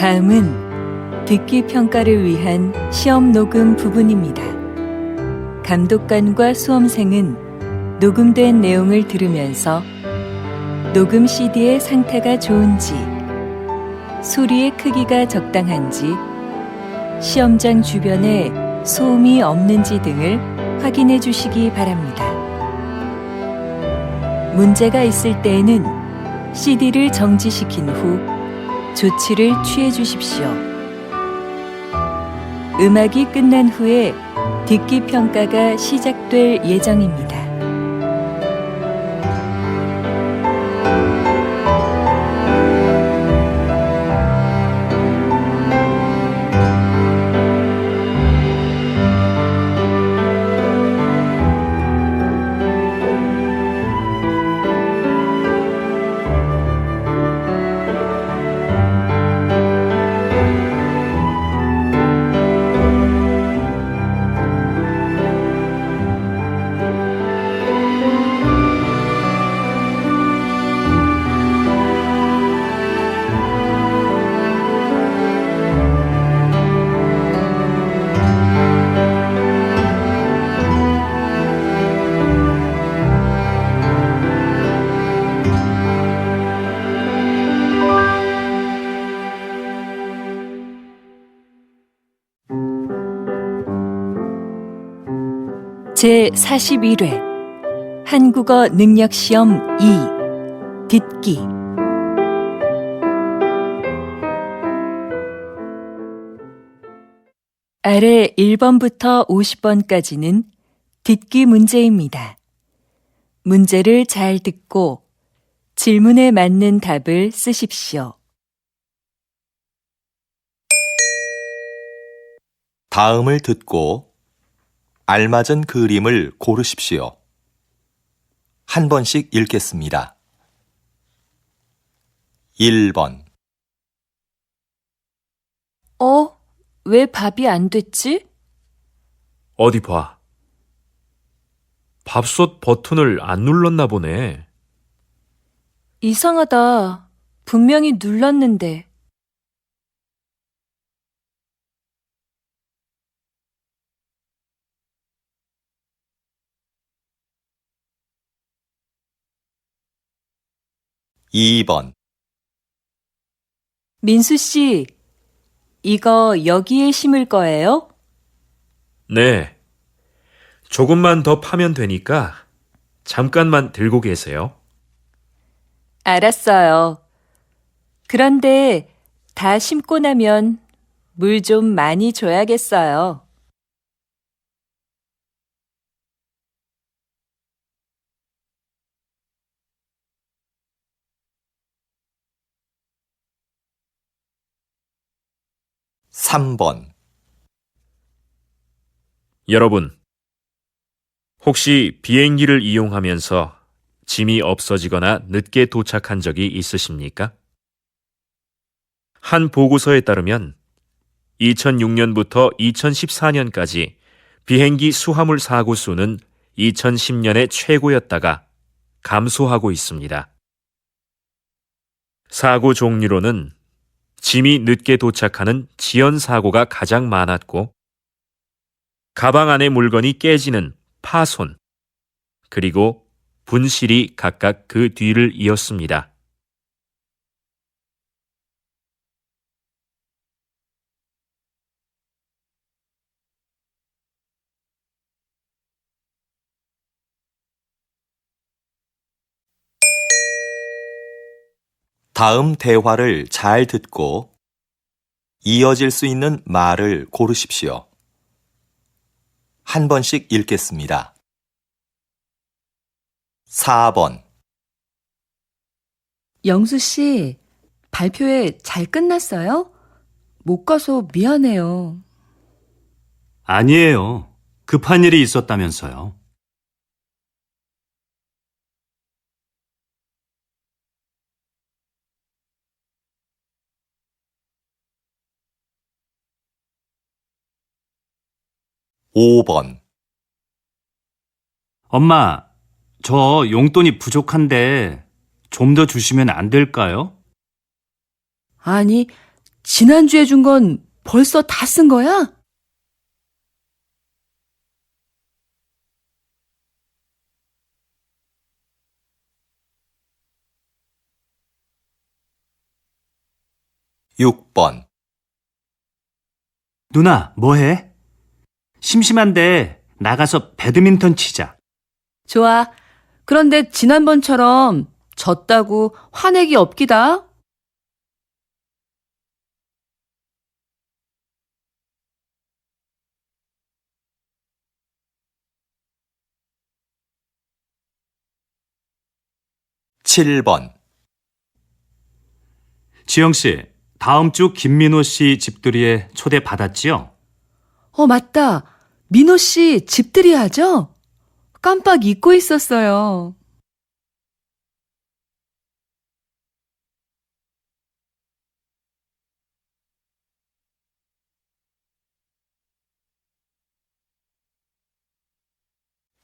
다음은 듣기 평가를 위한 시험 녹음 부분입니다. 감독관과 수험생은 녹음된 내용을 들으면서 녹음 CD의 상태가 좋은지, 소리의 크기가 적당한지, 시험장 주변에 소음이 없는지 등을 확인해 주시기 바랍니다. 문제가 있을 때에는 CD를 정지시킨 후 조치를 취해 주십시오. 음악이 끝난 후에 듣기 평가가 시작될 예정입니다. 제41회 한국어 능력시험 2 듣기 아래 1번부터 50번까지는 듣기 문제입니다. 문제를 잘 듣고 질문에 맞는 답을 쓰십시오. 다음을 듣고 알맞은 그림을 고르십시오. 한 번씩 읽겠습니다. 1번 왜 밥이 안 됐지? 어디 봐. 밥솥 버튼을 안 눌렀나 보네. 이상하다. 분명히 눌렀는데. 2번 민수 씨, 이거 여기에 심을 거예요? 네. 조금만 더 파면 되니까 잠깐만 들고 계세요. 알았어요. 그런데 다 심고 나면 물 좀 많이 줘야겠어요. 3번 여러분, 혹시 비행기를 이용하면서 짐이 없어지거나 늦게 도착한 적이 있으십니까? 한 보고서에 따르면 2006년부터 2014년까지 비행기 수화물 사고 수는 2010년에 최고였다가 감소하고 있습니다. 사고 종류로는 짐이 늦게 도착하는 지연 사고가 가장 많았고, 가방 안의 물건이 깨지는 파손, 그리고 분실이 각각 그 뒤를 이었습니다. 다음 대화를 잘 듣고 이어질 수 있는 말을 고르십시오. 한 번씩 읽겠습니다. 4번 영수 씨, 발표회 잘 끝났어요? 못 가서 미안해요. 아니에요. 급한 일이 있었다면서요. 5번 엄마, 저 용돈이 부족한데 좀 더 주시면 안 될까요? 아니, 지난주에 준 건 벌써 다 쓴 거야? 육 번 누나, 뭐 해? 심심한데 나가서 배드민턴 치자. 좋아. 그런데 지난번처럼 졌다고 화내기 없기다. 칠 번 지영 씨, 다음 주 김민호 씨 집들이에 초대 받았지요? 맞다. 민호 씨 집들이 하죠? 깜빡 잊고 있었어요.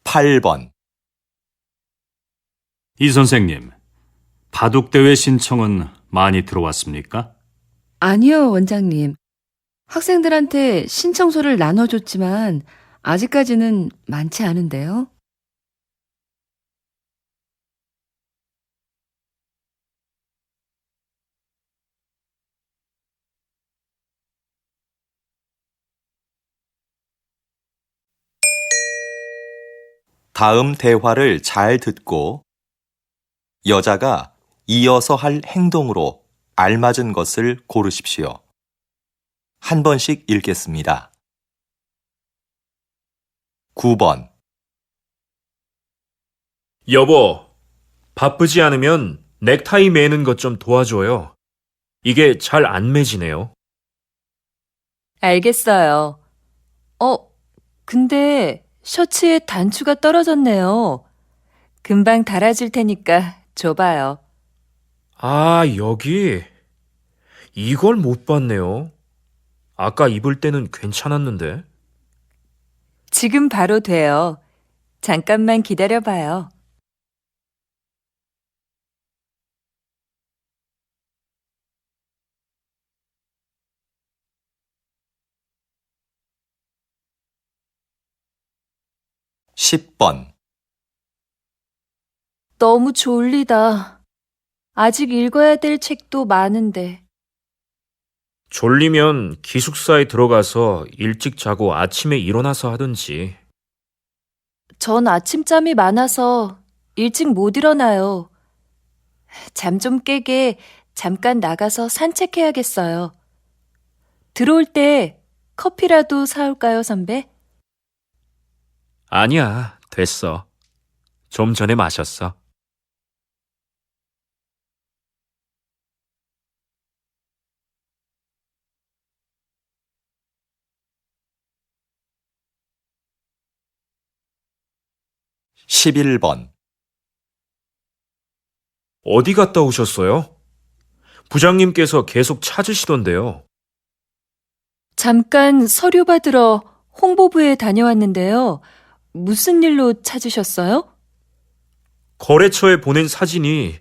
팔 번 이 선생님, 바둑대회 신청은 많이 들어왔습니까? 아니요, 원장님. 학생들한테 신청서를 나눠줬지만 아직까지는 많지 않은데요. 다음 대화를 잘 듣고 여자가 이어서 할 행동으로 알맞은 것을 고르십시오. 한 번씩 읽겠습니다. 9번 여보, 바쁘지 않으면 넥타이 매는 것 좀 도와줘요. 이게 잘 안 매지네요. 알겠어요. 근데 셔츠에 단추가 떨어졌네요. 금방 달아줄 테니까 줘봐요. 아, 여기. 이걸 못 봤네요. 아까 입을 때는 괜찮았는데. 지금 바로 돼요. 잠깐만 기다려봐요. 십 번 너무 졸리다. 아직 읽어야 될 책도 많은데. 졸리면 기숙사에 들어가서 일찍 자고 아침에 일어나서 하든지. 전 아침잠이 많아서 일찍 못 일어나요. 잠 좀 깨게 잠깐 나가서 산책해야겠어요. 들어올 때 커피라도 사올까요, 선배? 아니야, 됐어. 좀 전에 마셨어. 십일 번 어디 갔다 오셨어요? 부장님께서 계속 찾으시던데요. 잠깐 서류 받으러 홍보부에 다녀왔는데요. 무슨 일로 찾으셨어요? 거래처에 보낸 사진이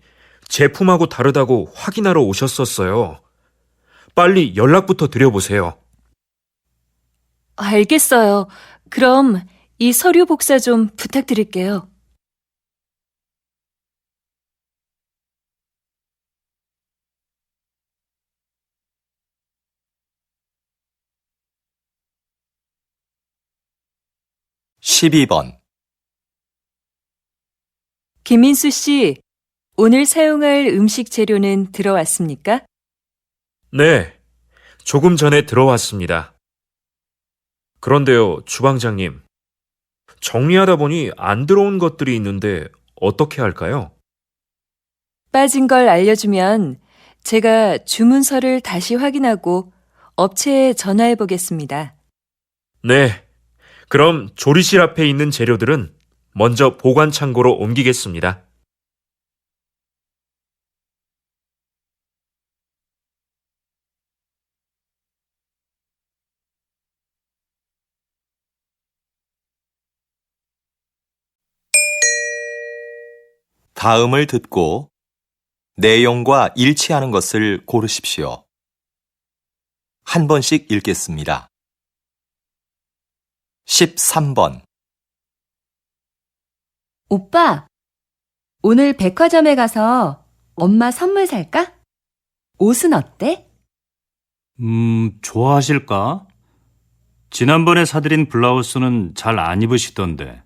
제품하고 다르다고 확인하러 오셨었어요. 빨리 연락부터 드려보세요. 알겠어요. 그럼 이 서류 복사 좀 부탁드릴게요. 십이 번 김민수 씨, 오늘 사용할 음식 재료는 들어왔습니까? 네, 조금 전에 들어왔습니다. 그런데요, 주방장님. 정리하다 보니 안 들어온 것들이 있는데 어떻게 할까요? 빠진 걸 알려주면 제가 주문서를 다시 확인하고 업체에 전화해 보겠습니다. 네, 그럼 조리실 앞에 있는 재료들은 먼저 보관 창고로 옮기겠습니다. 다음을 듣고 내용과 일치하는 것을 고르십시오. 한 번씩 읽겠습니다. 13번, 오빠, 오늘 백화점에 가서 엄마 선물 살까? 옷은 어때? 좋아하실까? 지난번에 사드린 블라우스는 잘 안 입으시던데.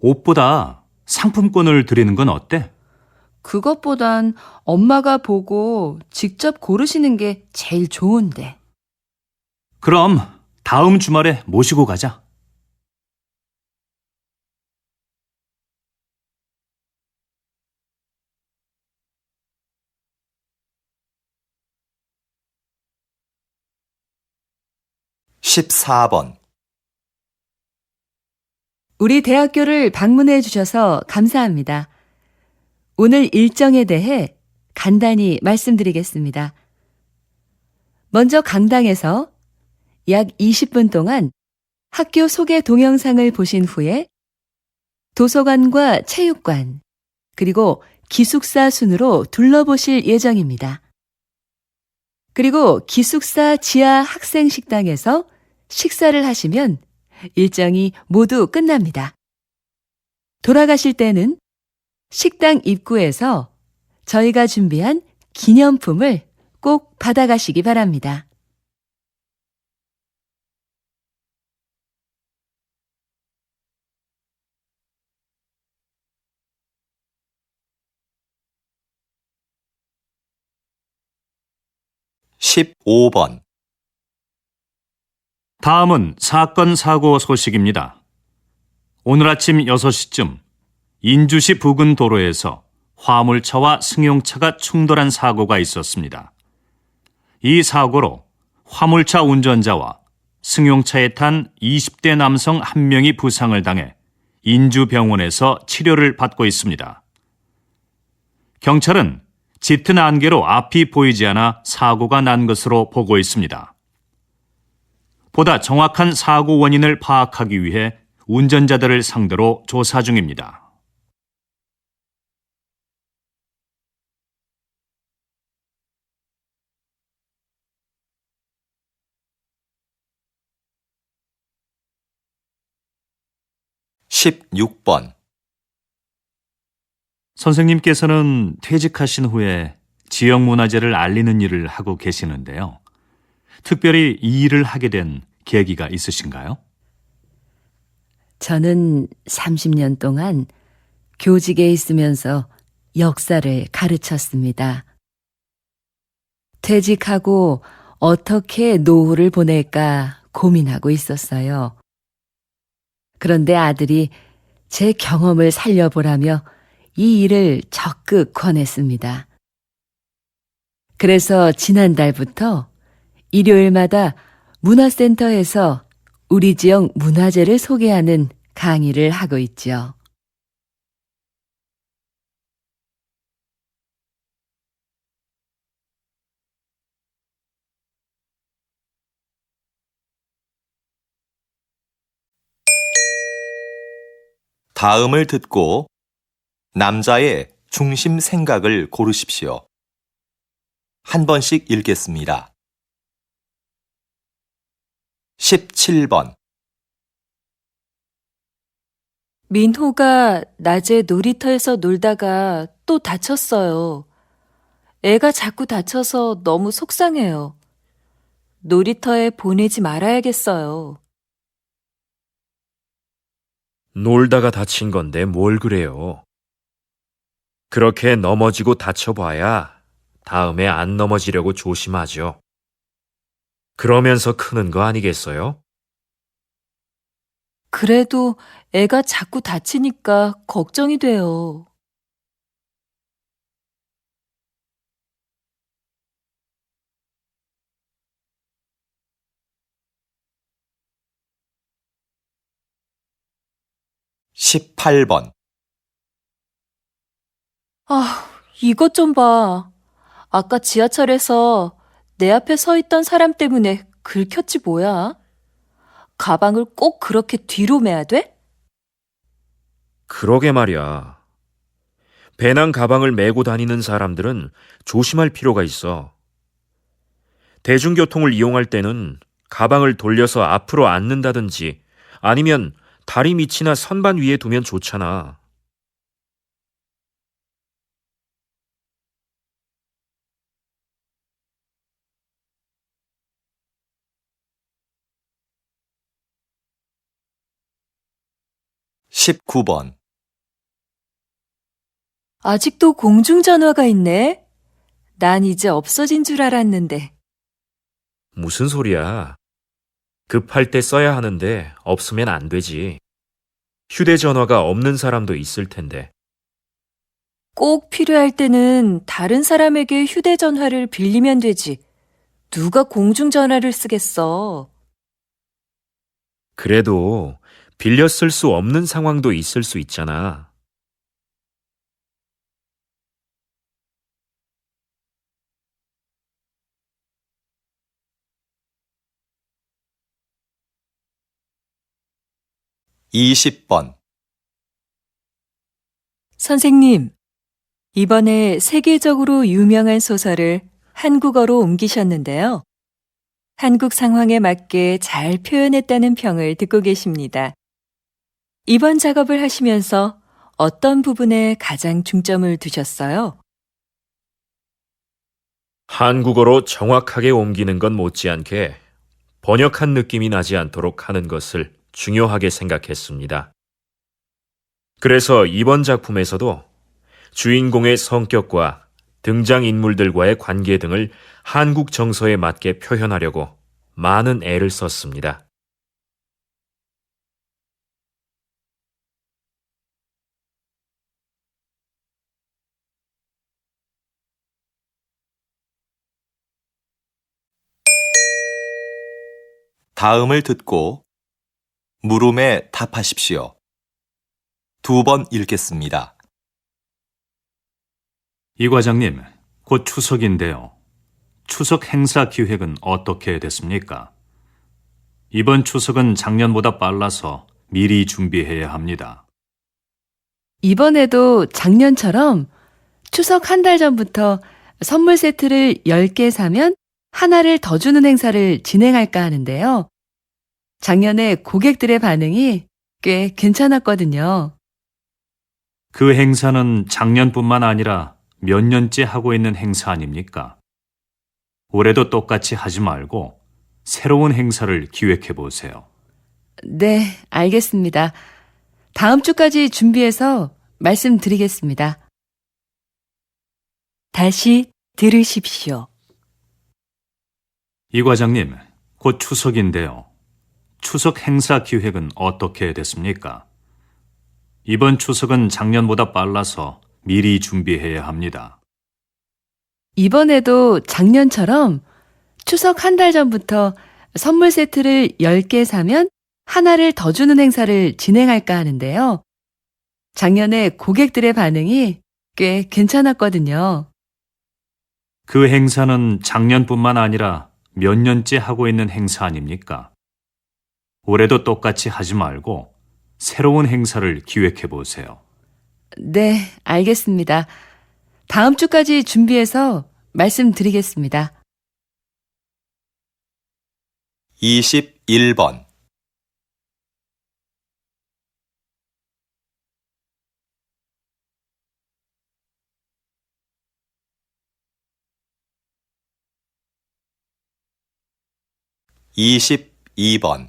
옷보다 상품권을 드리는 건 어때? 그것보단 엄마가 보고 직접 고르시는 게 제일 좋은데. 그럼 다음 주말에 모시고 가자. 십사 번 우리 대학교를 방문해 주셔서 감사합니다. 오늘 일정에 대해 간단히 말씀드리겠습니다. 먼저 강당에서 약 20분 동안 학교 소개 동영상을 보신 후에 도서관과 체육관, 그리고 기숙사 순으로 둘러보실 예정입니다. 그리고 기숙사 지하 학생 식당에서 식사를 하시면 일정이 모두 끝납니다. 돌아가실 때는 식당 입구에서 저희가 준비한 기념품을 꼭 받아가시기 바랍니다. 십오 번 다음은 사건 사고 소식입니다. 오늘 아침 6시쯤 인주시 부근 도로에서 화물차와 승용차가 충돌한 사고가 있었습니다. 이 사고로 화물차 운전자와 승용차에 탄 20대 남성 1명이 부상을 당해 인주병원에서 치료를 받고 있습니다. 경찰은 짙은 안개로 앞이 보이지 않아 사고가 난 것으로 보고 있습니다. 보다 정확한 사고 원인을 파악하기 위해 운전자들을 상대로 조사 중입니다. 십육 번 선생님께서는 퇴직하신 후에 지역문화재를 알리는 일을 하고 계시는데요. 특별히 이 일을 하게 된 계기가 있으신가요? 저는 30년 동안 교직에 있으면서 역사를 가르쳤습니다. 퇴직하고 어떻게 노후를 보낼까 고민하고 있었어요. 그런데 아들이 제 경험을 살려보라며 이 일을 적극 권했습니다. 그래서 지난달부터 일요일마다 문화센터에서 우리 지역 문화재를 소개하는 강의를 하고 있죠. 다음을 듣고 남자의 중심 생각을 고르십시오. 한 번씩 읽겠습니다. 17번 민호가 낮에 놀이터에서 놀다가 또 다쳤어요. 애가 자꾸 다쳐서 너무 속상해요. 놀이터에 보내지 말아야겠어요. 놀다가 다친 건데 뭘 그래요. 그렇게 넘어지고 다쳐봐야 다음에 안 넘어지려고 조심하죠. 그러면서 크는 거 아니겠어요? 그래도 애가 자꾸 다치니까 걱정이 돼요. 십팔 번 아, 이것 좀 봐. 아까 지하철에서 내 앞에 서 있던 사람 때문에 긁혔지 뭐야? 가방을 꼭 그렇게 뒤로 매야 돼? 그러게 말이야. 배낭 가방을 메고 다니는 사람들은 조심할 필요가 있어. 대중교통을 이용할 때는 가방을 돌려서 앞으로 앉는다든지 아니면 다리 밑이나 선반 위에 두면 좋잖아. 십구 번 아직도 공중전화가 있네? 난 이제 없어진 줄 알았는데. 무슨 소리야? 급할 때 써야 하는데 없으면 안 되지. 휴대전화가 없는 사람도 있을 텐데. 꼭 필요할 때는 다른 사람에게 휴대전화를 빌리면 되지. 누가 공중전화를 쓰겠어? 그래도 빌려 쓸 수 없는 상황도 있을 수 있잖아. 이십 번 선생님, 이번에 세계적으로 유명한 소설을 한국어로 옮기셨는데요. 한국 상황에 맞게 잘 표현했다는 평을 듣고 계십니다. 이번 작업을 하시면서 어떤 부분에 가장 중점을 두셨어요? 한국어로 정확하게 옮기는 건 못지않게 번역한 느낌이 나지 않도록 하는 것을 중요하게 생각했습니다. 그래서 이번 작품에서도 주인공의 성격과 등장인물들과의 관계 등을 한국 정서에 맞게 표현하려고 많은 애를 썼습니다. 다음을 듣고 물음에 답하십시오. 두 번 읽겠습니다. 이 과장님, 곧 추석인데요. 추석 행사 기획은 어떻게 됐습니까? 이번 추석은 작년보다 빨라서 미리 준비해야 합니다. 이번에도 작년처럼 추석 한 달 전부터 선물 세트를 10개 사면 하나를 더 주는 행사를 진행할까 하는데요. 작년에 고객들의 반응이 꽤 괜찮았거든요. 그 행사는 작년뿐만 아니라 몇 년째 하고 있는 행사 아닙니까? 올해도 똑같이 하지 말고 새로운 행사를 기획해 보세요. 네, 알겠습니다. 다음 주까지 준비해서 말씀드리겠습니다. 다시 들으십시오. 이 과장님, 곧 추석인데요. 추석 행사 기획은 어떻게 됐습니까? 이번 추석은 작년보다 빨라서 미리 준비해야 합니다. 이번에도 작년처럼 추석 한 달 전부터 선물 세트를 10개 사면 하나를 더 주는 행사를 진행할까 하는데요. 작년에 고객들의 반응이 꽤 괜찮았거든요. 그 행사는 작년뿐만 아니라 몇 년째 하고 있는 행사 아닙니까? 올해도 똑같이 하지 말고 새로운 행사를 기획해 보세요. 네, 알겠습니다. 다음 주까지 준비해서 말씀드리겠습니다. 21번 이십이 번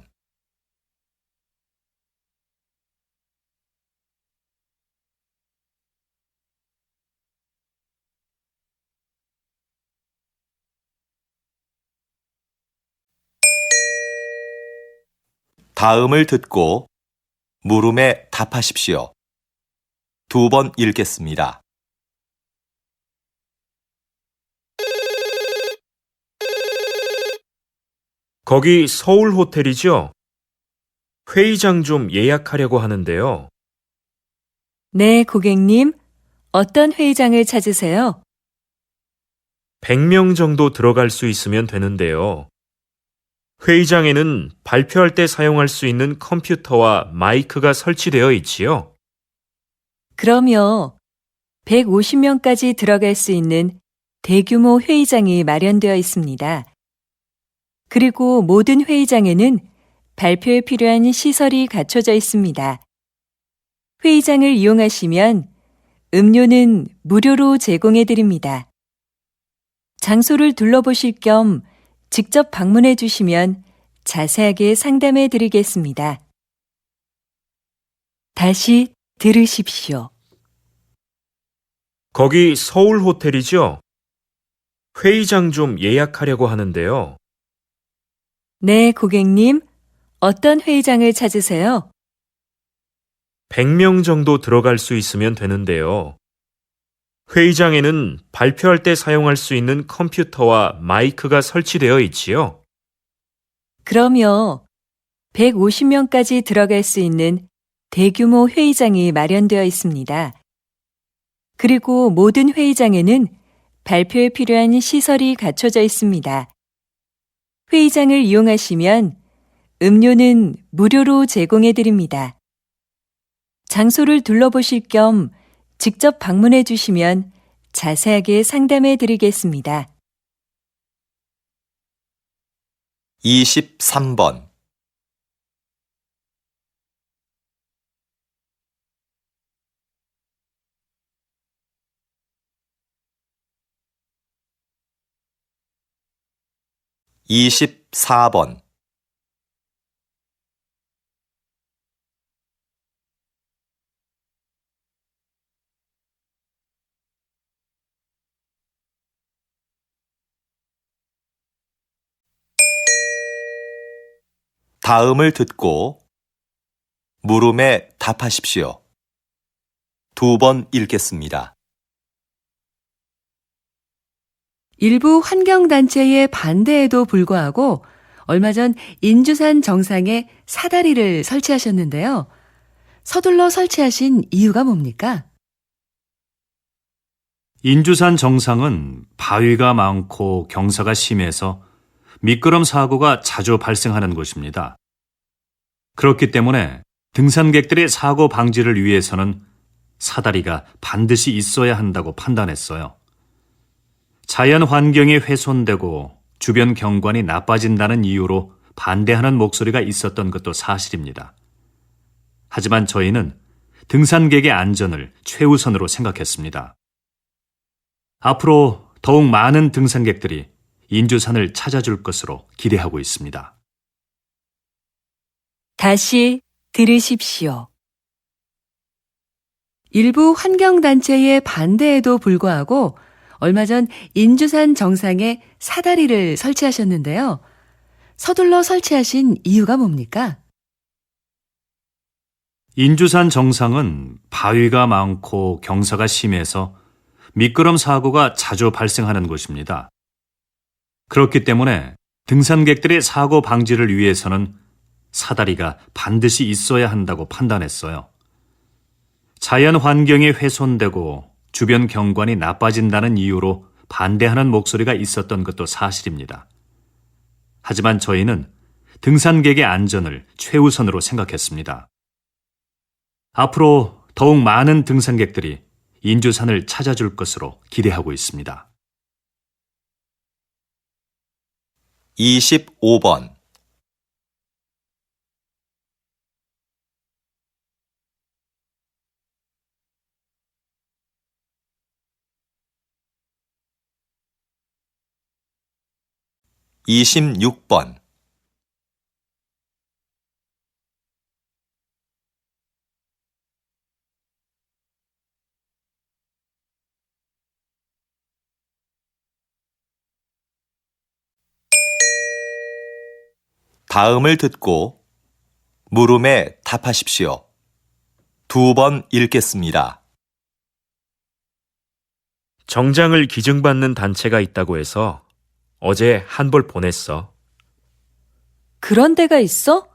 다음을 듣고 물음에 답하십시오. 두 번 읽겠습니다. 거기 서울 호텔이죠? 회의장 좀 예약하려고 하는데요. 네, 고객님. 어떤 회의장을 찾으세요? 100명 정도 들어갈 수 있으면 되는데요. 회의장에는 발표할 때 사용할 수 있는 컴퓨터와 마이크가 설치되어 있지요. 그럼요. 150명까지 들어갈 수 있는 대규모 회의장이 마련되어 있습니다. 그리고 모든 회의장에는 발표에 필요한 시설이 갖춰져 있습니다. 회의장을 이용하시면 음료는 무료로 제공해 드립니다. 장소를 둘러보실 겸 직접 방문해 주시면 자세하게 상담해 드리겠습니다. 다시 들으십시오. 거기 서울 호텔이죠? 회의장 좀 예약하려고 하는데요. 네, 고객님. 어떤 회의장을 찾으세요? 100명 정도 들어갈 수 있으면 되는데요. 회의장에는 발표할 때 사용할 수 있는 컴퓨터와 마이크가 설치되어 있지요. 그럼요. 150명까지 들어갈 수 있는 대규모 회의장이 마련되어 있습니다. 그리고 모든 회의장에는 발표에 필요한 시설이 갖춰져 있습니다. 회의장을 이용하시면 음료는 무료로 제공해 드립니다. 장소를 둘러보실 겸 직접 방문해 주시면 자세하게 상담해 드리겠습니다. 23번 24번 다음을 듣고 물음에 답하십시오. 2번 읽겠습니다. 일부 환경단체의 반대에도 불구하고 얼마 전 인주산 정상에 사다리를 설치하셨는데요. 서둘러 설치하신 이유가 뭡니까? 인주산 정상은 바위가 많고 경사가 심해서 미끄럼 사고가 자주 발생하는 곳입니다. 그렇기 때문에 등산객들의 사고 방지를 위해서는 사다리가 반드시 있어야 한다고 판단했어요. 자연 환경이 훼손되고 주변 경관이 나빠진다는 이유로 반대하는 목소리가 있었던 것도 사실입니다. 하지만 저희는 등산객의 안전을 최우선으로 생각했습니다. 앞으로 더욱 많은 등산객들이 인주산을 찾아줄 것으로 기대하고 있습니다. 다시 들으십시오. 일부 환경단체의 반대에도 불구하고 얼마 전 인주산 정상에 사다리를 설치하셨는데요. 서둘러 설치하신 이유가 뭡니까? 인주산 정상은 바위가 많고 경사가 심해서 미끄럼 사고가 자주 발생하는 곳입니다. 그렇기 때문에 등산객들의 사고 방지를 위해서는 사다리가 반드시 있어야 한다고 판단했어요. 자연 환경이 훼손되고 주변 경관이 나빠진다는 이유로 반대하는 목소리가 있었던 것도 사실입니다. 하지만 저희는 등산객의 안전을 최우선으로 생각했습니다. 앞으로 더욱 많은 등산객들이 인주산을 찾아줄 것으로 기대하고 있습니다. 25번 26번 다음을 듣고 물음에 답하십시오. 2번 읽겠습니다. 정장을 기증받는 단체가 있다고 해서 어제 한 벌 보냈어. 그런 데가 있어?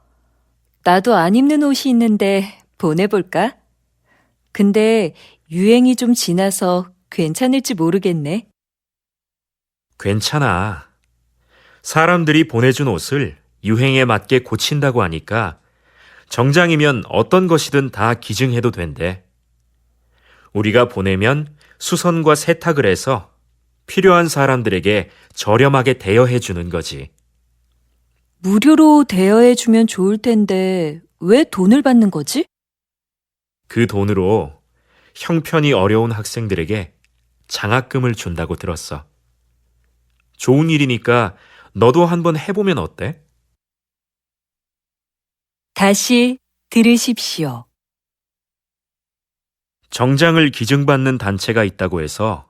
나도 안 입는 옷이 있는데 보내볼까? 근데 유행이 좀 지나서 괜찮을지 모르겠네. 괜찮아. 사람들이 보내준 옷을 유행에 맞게 고친다고 하니까 정장이면 어떤 것이든 다 기증해도 된대. 우리가 보내면 수선과 세탁을 해서 필요한 사람들에게 저렴하게 대여해 주는 거지. 무료로 대여해주면 좋을 텐데 왜 돈을 받는 거지? 그 돈으로 형편이 어려운 학생들에게 장학금을 준다고 들었어. 좋은 일이니까 너도 한번 해보면 어때? 다시 들으십시오. 정장을 기증받는 단체가 있다고 해서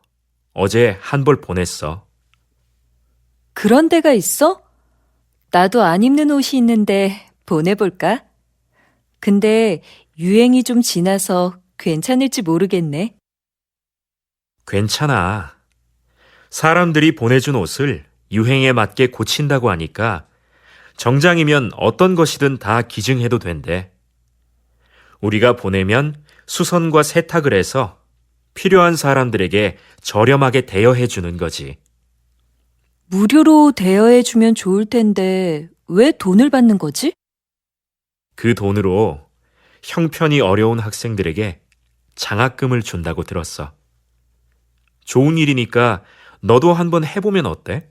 어제 한 벌 보냈어. 그런 데가 있어? 나도 안 입는 옷이 있는데 보내볼까? 근데 유행이 좀 지나서 괜찮을지 모르겠네. 괜찮아. 사람들이 보내준 옷을 유행에 맞게 고친다고 하니까 정장이면 어떤 것이든 다 기증해도 된대. 우리가 보내면 수선과 세탁을 해서 필요한 사람들에게 저렴하게 대여해 주는 거지. 무료로 대여해주면 좋을 텐데 왜 돈을 받는 거지? 그 돈으로 형편이 어려운 학생들에게 장학금을 준다고 들었어. 좋은 일이니까 너도 한번 해보면 어때?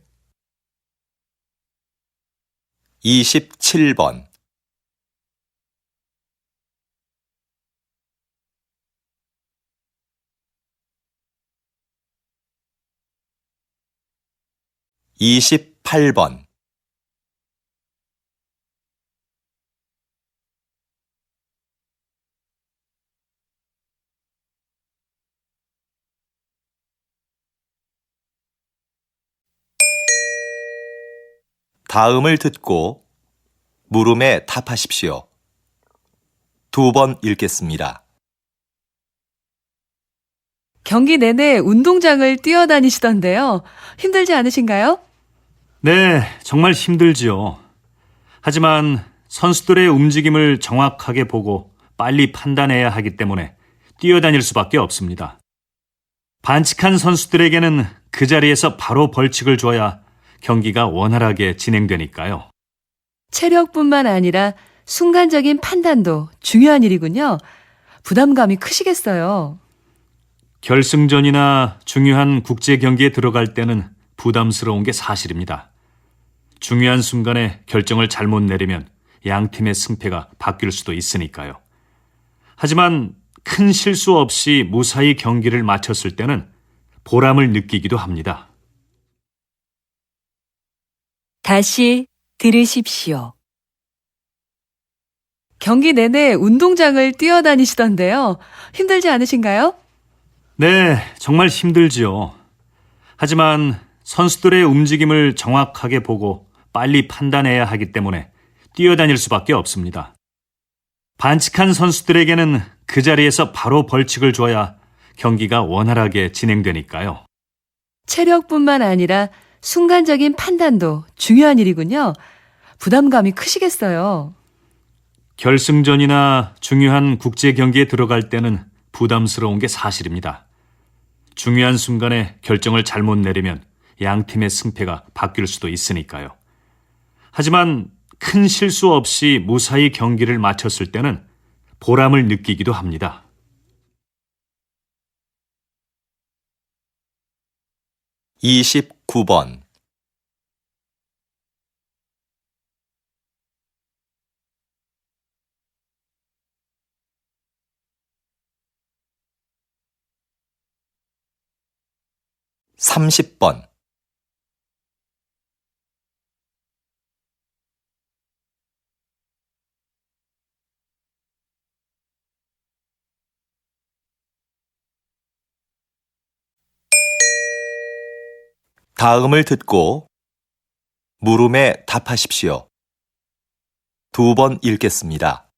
27번. 28번. 다음을 듣고 물음에 답하십시오. 2번 읽겠습니다. 경기 내내 운동장을 뛰어다니시던데요. 힘들지 않으신가요? 네, 정말 힘들지요. 하지만 선수들의 움직임을 정확하게 보고 빨리 판단해야 하기 때문에 뛰어다닐 수밖에 없습니다. 반칙한 선수들에게는 그 자리에서 바로 벌칙을 줘야 경기가 원활하게 진행되니까요. 체력뿐만 아니라 순간적인 판단도 중요한 일이군요. 부담감이 크시겠어요. 결승전이나 중요한 국제 경기에 들어갈 때는 부담스러운 게 사실입니다. 중요한 순간에 결정을 잘못 내리면 양 팀의 승패가 바뀔 수도 있으니까요. 하지만 큰 실수 없이 무사히 경기를 마쳤을 때는 보람을 느끼기도 합니다. 다시 들으십시오. 경기 내내 운동장을 뛰어다니시던데요. 힘들지 않으신가요? 네, 정말 힘들지요. 하지만 선수들의 움직임을 정확하게 보고 빨리 판단해야 하기 때문에 뛰어다닐 수밖에 없습니다. 반칙한 선수들에게는 그 자리에서 바로 벌칙을 줘야 경기가 원활하게 진행되니까요. 체력뿐만 아니라 순간적인 판단도 중요한 일이군요. 부담감이 크시겠어요. 결승전이나 중요한 국제 경기에 들어갈 때는 부담스러운 게 사실입니다. 중요한 순간에 결정을 잘못 내리면 양 팀의 승패가 바뀔 수도 있으니까요. 하지만 큰 실수 없이 무사히 경기를 마쳤을 때는 보람을 느끼기도 합니다. 29번. 30번. '다음을 듣고 물음에 답하십시오. 2번 읽겠습니다.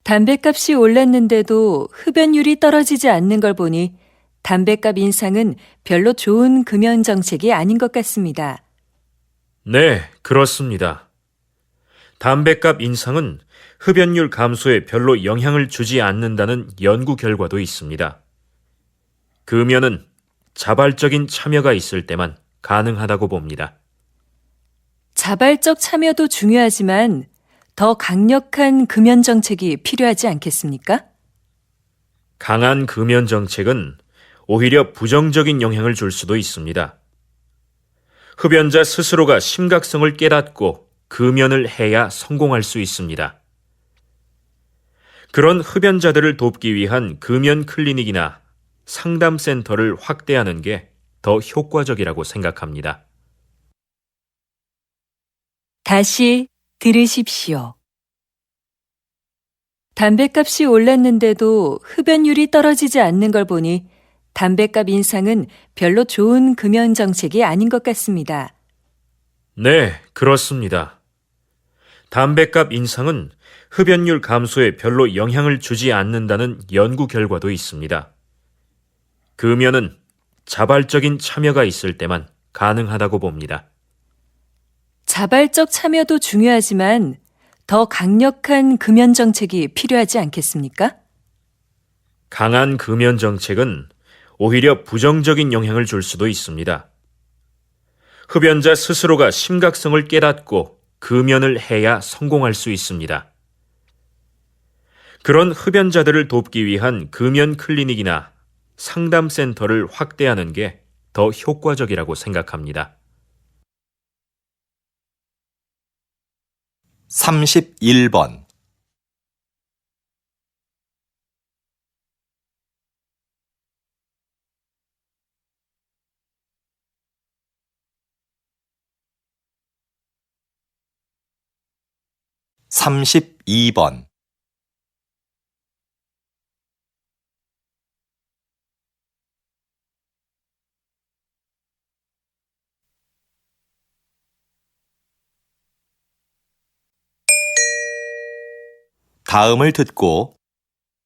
담뱃값이 올랐는데도 흡연율이 떨어지지 않는 걸 보니 담뱃값 인상은 별로 좋은 금연 정책이 아닌 것 같습니다. 네, 그렇습니다. 담뱃값 인상은 흡연율 감소에 별로 영향을 주지 않는다는 연구 결과도 있습니다. 금연은 자발적인 참여가 있을 때만 가능하다고 봅니다. 자발적 참여도 중요하지만 더 강력한 금연 정책이 필요하지 않겠습니까? 강한 금연 정책은 오히려 부정적인 영향을 줄 수도 있습니다. 흡연자 스스로가 심각성을 깨닫고 금연을 해야 성공할 수 있습니다. 그런 흡연자들을 돕기 위한 금연 클리닉이나 상담센터를 확대하는 게 더 효과적이라고 생각합니다. 다시 들으십시오. 담뱃값이 올랐는데도 흡연율이 떨어지지 않는 걸 보니 담뱃값 인상은 별로 좋은 금연 정책이 아닌 것 같습니다. 네, 그렇습니다. 담뱃값 인상은 흡연율 감소에 별로 영향을 주지 않는다는 연구 결과도 있습니다. 금연은 자발적인 참여가 있을 때만 가능하다고 봅니다. 자발적 참여도 중요하지만 더 강력한 금연 정책이 필요하지 않겠습니까? 강한 금연 정책은 오히려 부정적인 영향을 줄 수도 있습니다. 흡연자 스스로가 심각성을 깨닫고 금연을 해야 성공할 수 있습니다. 그런 흡연자들을 돕기 위한 금연 클리닉이나 상담센터를 확대하는 게 더 효과적이라고 생각합니다. 31번. 삼십이 번. 다음을 듣고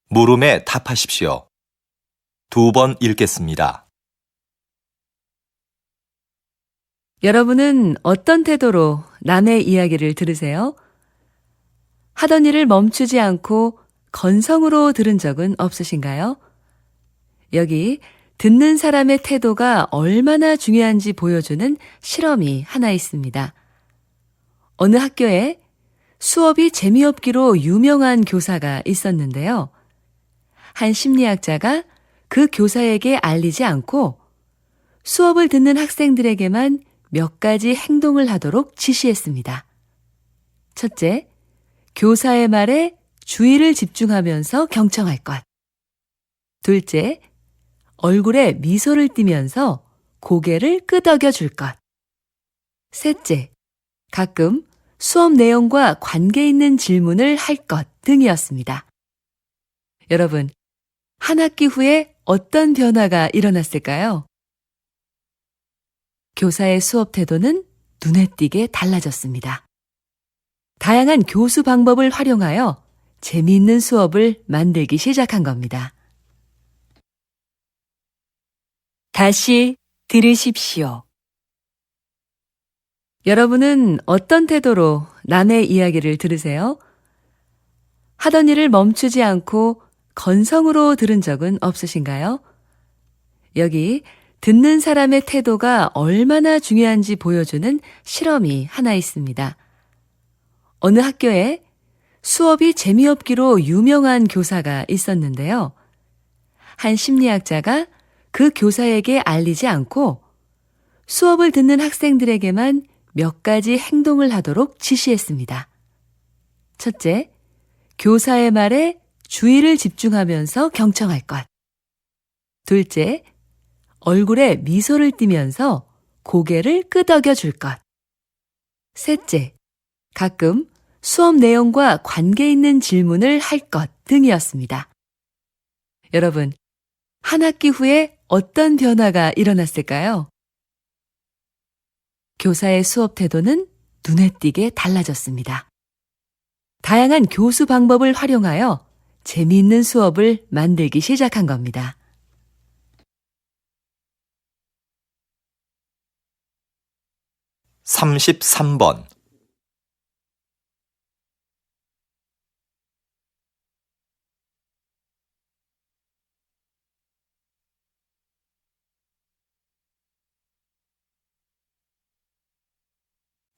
물음에 답하십시오. 2번 읽겠습니다. 여러분은 어떤 태도로 남의 이야기를 들으세요? 하던 일을 멈추지 않고 건성으로 들은 적은 없으신가요? 여기 듣는 사람의 태도가 얼마나 중요한지 보여주는 실험이 하나 있습니다. 어느 학교에 수업이 재미없기로 유명한 교사가 있었는데요. 한 심리학자가 그 교사에게 알리지 않고 수업을 듣는 학생들에게만 몇 가지 행동을 하도록 지시했습니다. 첫째, 교사의 말에 주의를 집중하면서 경청할 것. 둘째, 얼굴에 미소를 띠면서 고개를 끄덕여 줄 것. 셋째, 가끔 수업 내용과 관계 있는 질문을 할 것 등이었습니다. 여러분, 한 학기 후에 어떤 변화가 일어났을까요? 교사의 수업 태도는 눈에 띄게 달라졌습니다. 다양한 교수 방법을 활용하여 재미있는 수업을 만들기 시작한 겁니다. 다시 들으십시오. 여러분은 어떤 태도로 남의 이야기를 들으세요? 하던 일을 멈추지 않고 건성으로 들은 적은 없으신가요? 여기 듣는 사람의 태도가 얼마나 중요한지 보여주는 실험이 하나 있습니다. 어느 학교에 수업이 재미없기로 유명한 교사가 있었는데요. 한 심리학자가 그 교사에게 알리지 않고 수업을 듣는 학생들에게만 몇 가지 행동을 하도록 지시했습니다. 첫째, 교사의 말에 주의를 집중하면서 경청할 것. 둘째, 얼굴에 미소를 띠면서 고개를 끄덕여 줄 것. 셋째, 가끔 수업 내용과 관계 있는 질문을 할 것 등이었습니다. 여러분, 한 학기 후에 어떤 변화가 일어났을까요? 교사의 수업 태도는 눈에 띄게 달라졌습니다. 다양한 교수 방법을 활용하여 재미있는 수업을 만들기 시작한 겁니다. 33번.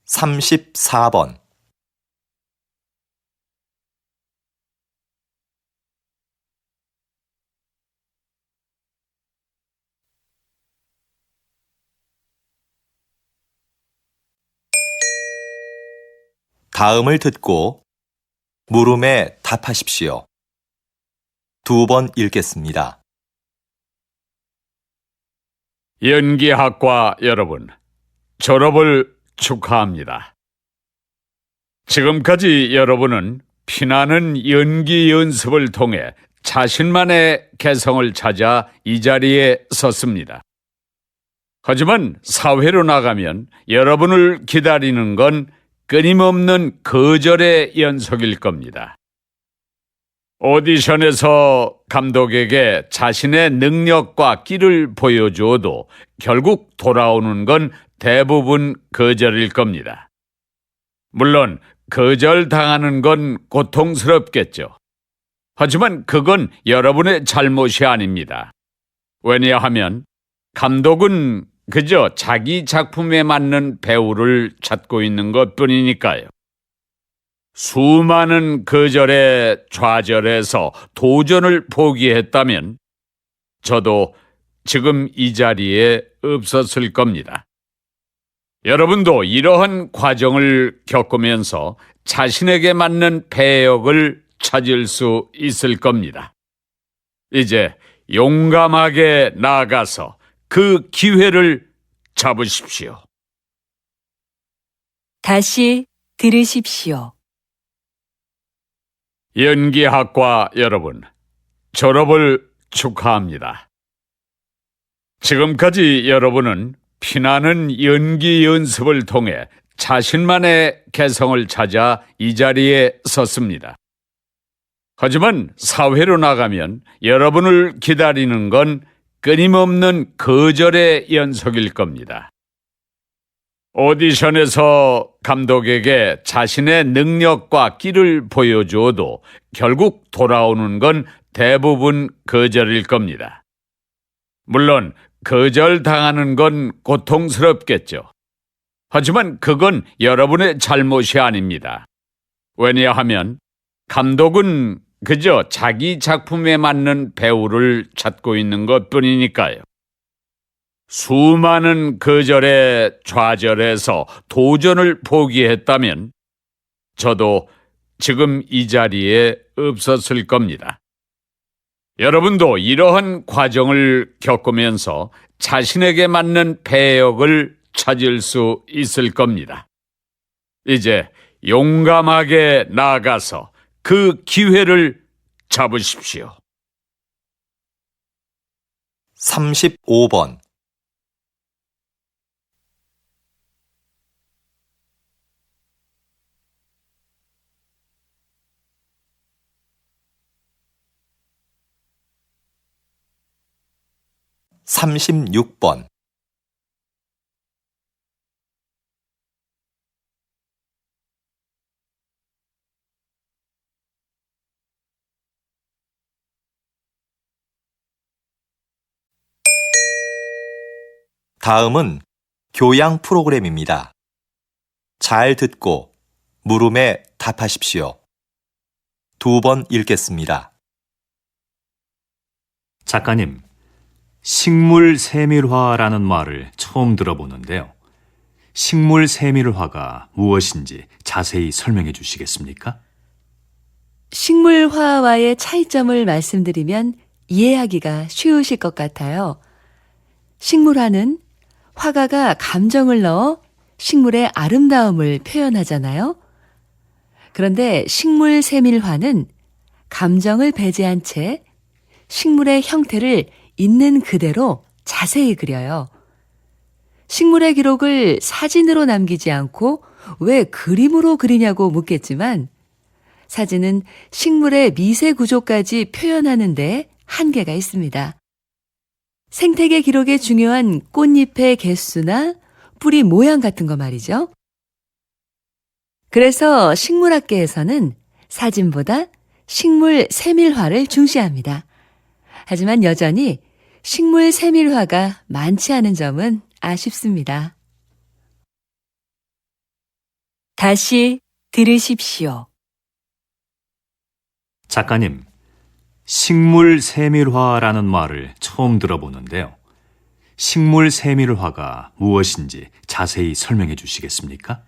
삼십사 번. 다음을 듣고 물음에 답하십시오. 2번 읽겠습니다. 연기학과 여러분, 졸업을 축하합니다. 지금까지 여러분은 피나는 연기 연습을 통해 자신만의 개성을 찾아 이 자리에 섰습니다. 하지만 사회로 나가면 여러분을 기다리는 건 끊임없는 거절의 연속일 겁니다. 오디션에서 감독에게 자신의 능력과 끼를 보여주어도 결국 돌아오는 건 대부분 거절일 겁니다. 물론 거절당하는 건 고통스럽겠죠. 하지만 그건 여러분의 잘못이 아닙니다. 왜냐하면 감독은 그저 자기 작품에 맞는 배우를 찾고 있는 것뿐이니까요. 수많은 거절에 좌절해서 도전을 포기했다면 저도 지금 이 자리에 없었을 겁니다. 여러분도 이러한 과정을 겪으면서 자신에게 맞는 배역을 찾을 수 있을 겁니다. 이제 용감하게 나아가서 그 기회를 잡으십시오. 다시 들으십시오. 연기학과 여러분, 졸업을 축하합니다. 지금까지 여러분은 피나는 연기 연습을 통해 자신만의 개성을 찾아 이 자리에 섰습니다. 하지만 사회로 나가면 여러분을 기다리는 건 끊임없는 거절의 연속일 겁니다. 오디션에서 감독에게 자신의 능력과 끼를 보여주어도 결국 돌아오는 건 대부분 거절일 겁니다. 물론 거절당하는 건 고통스럽겠죠. 하지만 그건 여러분의 잘못이 아닙니다. 왜냐하면 감독은 그저 자기 작품에 맞는 배우를 찾고 있는 것뿐이니까요. 수많은 거절에 좌절해서 도전을 포기했다면 저도 지금 이 자리에 없었을 겁니다. 여러분도 이러한 과정을 겪으면서 자신에게 맞는 배역을 찾을 수 있을 겁니다. 이제 용감하게 나아가서 그 기회를 잡으십시오. 35번. (36번) 다음은 교양 프로그램입니다. 잘 듣고 물음에 답하십시오. 2번 읽겠습니다. 작가님, 식물 세밀화라는 말을 처음 들어보는데요. 식물 세밀화가 무엇인지 자세히 설명해 주시겠습니까? 식물화와의 차이점을 말씀드리면 이해하기가 쉬우실 것 같아요. 식물화는 화가가 감정을 넣어 식물의 아름다움을 표현하잖아요. 그런데 식물 세밀화는 감정을 배제한 채 식물의 형태를 있는 그대로 자세히 그려요. 식물의 기록을 사진으로 남기지 않고 왜 그림으로 그리냐고 묻겠지만 사진은 식물의 미세 구조까지 표현하는 데 한계가 있습니다. 생태계 기록에 중요한 꽃잎의 개수나 뿌리 모양 같은 거 말이죠. 그래서 식물학계에서는 사진보다 식물 세밀화를 중시합니다. 하지만 여전히 식물 세밀화가 많지 않은 점은 아쉽습니다. 다시 들으십시오. 작가님, 식물 세밀화라는 말을 처음 들어보는데요. 식물 세밀화가 무엇인지 자세히 설명해 주시겠습니까?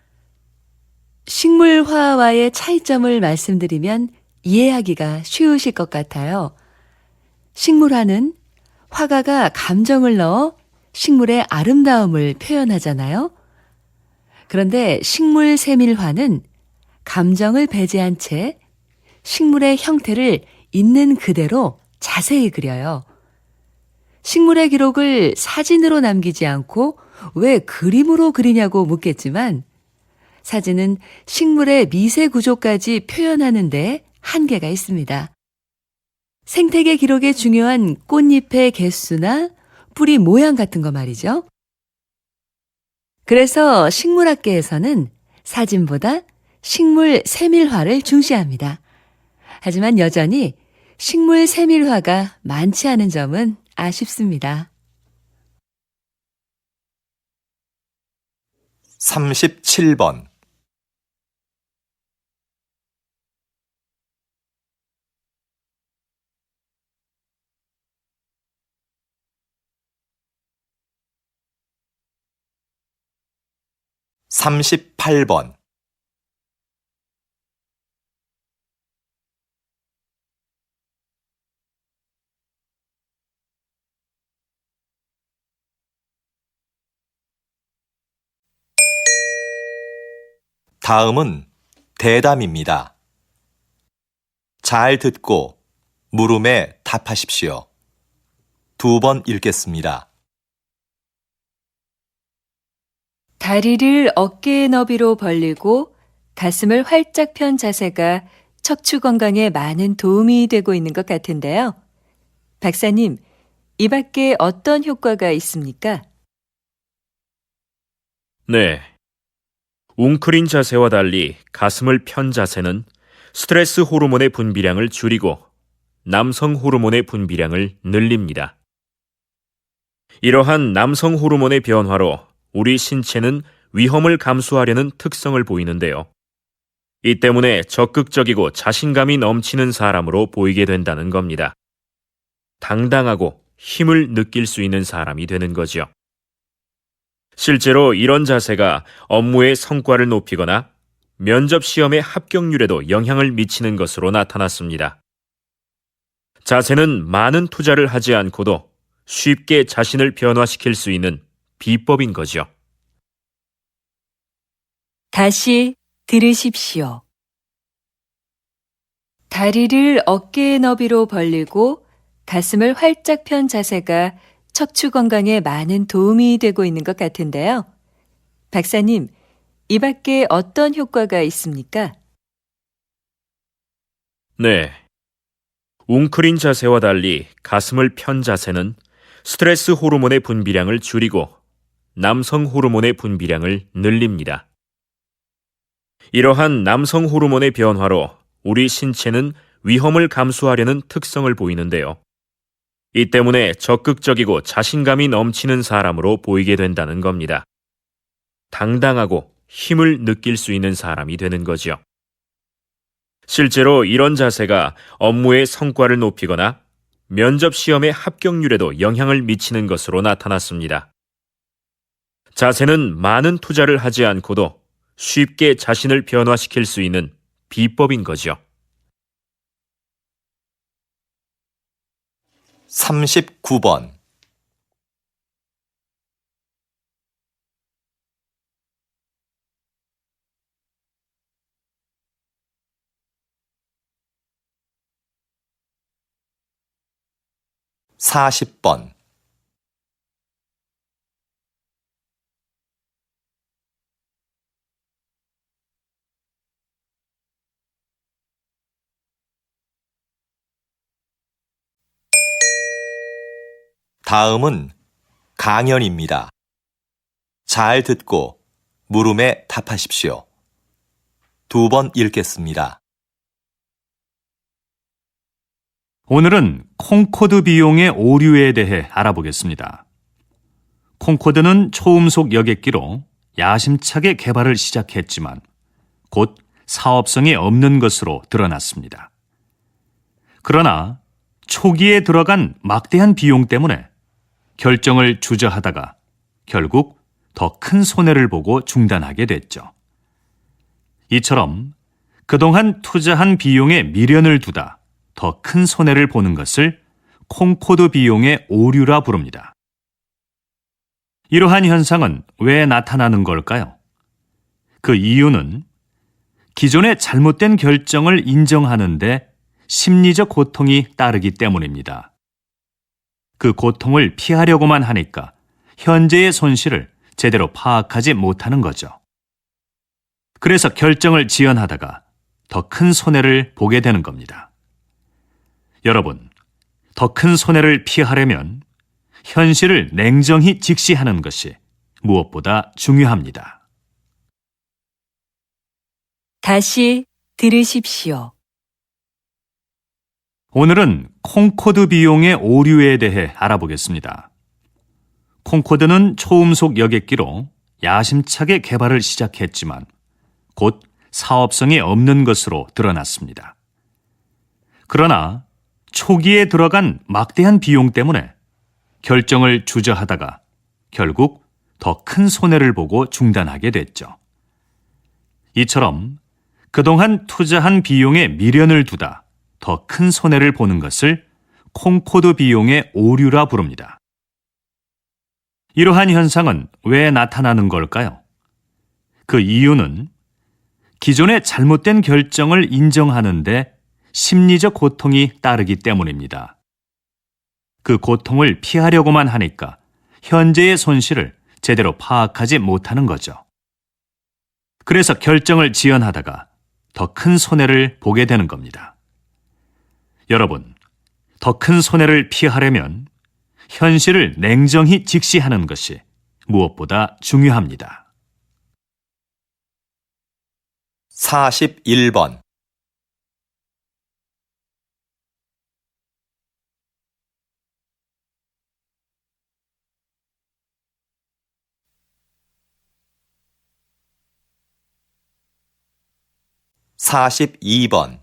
식물화와의 차이점을 말씀드리면 이해하기가 쉬우실 것 같아요. 식물화는 화가가 감정을 넣어 식물의 아름다움을 표현하잖아요. 그런데 식물 세밀화는 감정을 배제한 채 식물의 형태를 있는 그대로 자세히 그려요. 식물의 기록을 사진으로 남기지 않고 왜 그림으로 그리냐고 묻겠지만 사진은 식물의 미세 구조까지 표현하는 데 한계가 있습니다. 생태계 기록에 중요한 꽃잎의 개수나 뿌리 모양 같은 거 말이죠. 그래서 식물학계에서는 사진보다 식물 세밀화를 중시합니다. 하지만 여전히 식물 세밀화가 많지 않은 점은 아쉽습니다. 37번. 38번. '다음은 대담입니다. 잘 듣고 물음에 답하십시오. 2번 읽겠습니다. 다리를 어깨의 너비로 벌리고 가슴을 활짝 편 자세가 척추 건강에 많은 도움이 되고 있는 것 같은데요. 박사님, 이 밖에 어떤 효과가 있습니까? 네. 웅크린 자세와 달리 가슴을 편 자세는 스트레스 호르몬의 분비량을 줄이고 남성 호르몬의 분비량을 늘립니다. 이러한 남성 호르몬의 변화로 우리 신체는 위험을 감수하려는 특성을 보이는데요. 이 때문에 적극적이고 자신감이 넘치는 사람으로 보이게 된다는 겁니다. 당당하고 힘을 느낄 수 있는 사람이 되는 거죠. 실제로 이런 자세가 업무의 성과를 높이거나 면접 시험의 합격률에도 영향을 미치는 것으로 나타났습니다. 자세는 많은 투자를 하지 않고도 쉽게 자신을 변화시킬 수 있는 비법인 거죠. 다시 들으십시오. 다리를 어깨의 너비로 벌리고 가슴을 활짝 편 자세가 척추 건강에 많은 도움이 되고 있는 것 같은데요. 박사님, 이 밖에 어떤 효과가 있습니까? 네. 웅크린 자세와 달리 가슴을 편 자세는 스트레스 호르몬의 분비량을 줄이고 남성 호르몬의 분비량을 늘립니다. 이러한 남성 호르몬의 변화로 우리 신체는 위험을 감수하려는 특성을 보이는데요. 이 때문에 적극적이고 자신감이 넘치는 사람으로 보이게 된다는 겁니다. 당당하고 힘을 느낄 수 있는 사람이 되는 거죠. 실제로 이런 자세가 업무의 성과를 높이거나 면접 시험의 합격률에도 영향을 미치는 것으로 나타났습니다. 자세는 많은 투자를 하지 않고도 쉽게 자신을 변화시킬 수 있는 비법인 거죠. 39번. 40번. '다음은 강연입니다. 잘 듣고 물음에 답하십시오. 2번 읽겠습니다. 오늘은 콩코드 비용의 오류에 대해 알아보겠습니다. 콩코드는 초음속 여객기로 야심차게 개발을 시작했지만 곧 사업성이 없는 것으로 드러났습니다. 그러나 초기에 들어간 막대한 비용 때문에 결정을 주저하다가 결국 더 큰 손해를 보고 중단하게 됐죠. 이처럼 그동안 투자한 비용에 미련을 두다 더 큰 손해를 보는 것을 콩코드 비용의 오류라 부릅니다. 이러한 현상은 왜 나타나는 걸까요? 그 이유는 기존의 잘못된 결정을 인정하는데 심리적 고통이 따르기 때문입니다. 그 고통을 피하려고만 하니까 현재의 손실을 제대로 파악하지 못하는 거죠. 그래서 결정을 지연하다가 더 큰 손해를 보게 되는 겁니다. 여러분, 더 큰 손해를 피하려면 현실을 냉정히 직시하는 것이 무엇보다 중요합니다. 다시 들으십시오. 오늘은 콩코드 비용의 오류에 대해 알아보겠습니다. 콩코드는 초음속 여객기로 야심차게 개발을 시작했지만 곧 사업성이 없는 것으로 드러났습니다. 그러나 초기에 들어간 막대한 비용 때문에 결정을 주저하다가 결국 더 큰 손해를 보고 중단하게 됐죠. 이처럼 그동안 투자한 비용에 미련을 두다 더 큰 손해를 보는 것을 콩코드 비용의 오류라 부릅니다. 이러한 현상은 왜 나타나는 걸까요? 그 이유는 기존의 잘못된 결정을 인정하는데 심리적 고통이 따르기 때문입니다. 그 고통을 피하려고만 하니까 현재의 손실을 제대로 파악하지 못하는 거죠. 그래서 결정을 지연하다가 더 큰 손해를 보게 되는 겁니다. 여러분, 더 큰 손해를 피하려면 현실을 냉정히 직시하는 것이 무엇보다 중요합니다. 41번. (42번)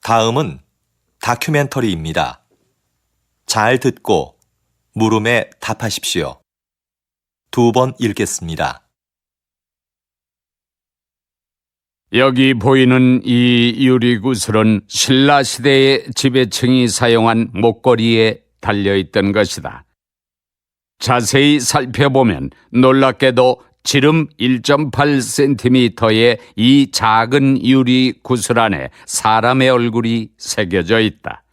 다음은 다큐멘터리입니다. 잘 듣고 물음에 답하십시오. 2번 읽겠습니다. 여기 보이는 이 유리구슬은 신라 시대의 지배층이 사용한 목걸이에 달려있던 것이다. 자세히 살펴보면 놀랍게도 지름 1.8cm의 이 작은 유리 구슬 안에 사람의 얼굴이 새겨져 있다.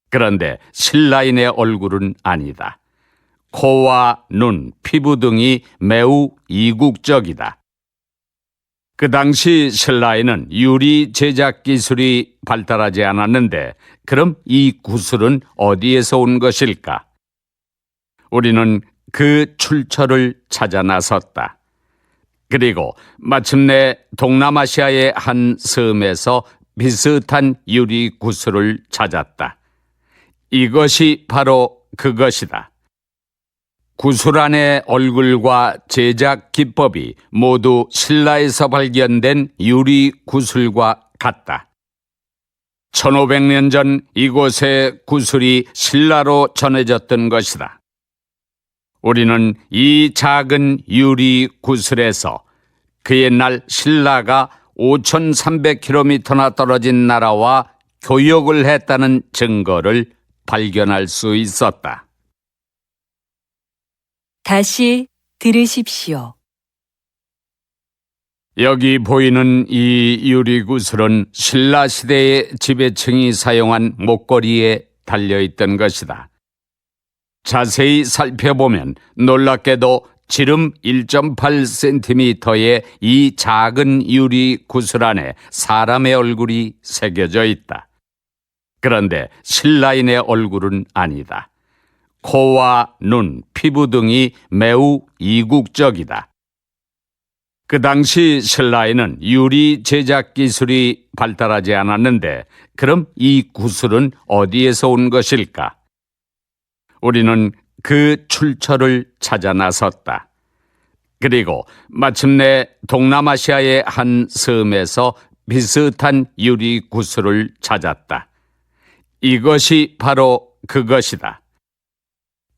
그런데 신라인의 얼굴은 아니다. 코와 눈, 피부 등이 매우 이국적이다. 그 당시 신라에는 유리 제작 기술이 발달하지 않았는데 그럼 이 구슬은 어디에서 온 것일까? 우리는 그 출처를 찾아 나섰다. 그리고 마침내 동남아시아의 한 섬에서 비슷한 유리 구슬을 찾았다. 이것이 바로 그것이다. 구슬 안의 얼굴과 제작 기법이 모두 신라에서 발견된 유리 구슬과 같다. 1500년 전 이곳의 구슬이 신라로 전해졌던 것이다. 우리는 이 작은 유리 구슬에서 그 옛날 신라가 5300km나 떨어진 나라와 교역을 했다는 증거를 발견할 수 있었다. 다시 들으십시오. 여기 보이는 이 유리구슬은 신라 시대의 지배층이 사용한 목걸이에 달려있던 것이다. 자세히 살펴보면 놀랍게도 지름 1.8cm의 이 작은 유리 구슬 안에 사람의 얼굴이 새겨져 있다. 그런데 신라인의 얼굴은 아니다. 코와 눈, 피부 등이 매우 이국적이다. 그 당시 신라에는 유리 제작 기술이 발달하지 않았는데 그럼 이 구슬은 어디에서 온 것일까? 우리는 그 출처를 찾아 나섰다. 그리고 마침내 동남아시아의 한 섬에서 비슷한 유리 구슬을 찾았다. 이것이 바로 그것이다.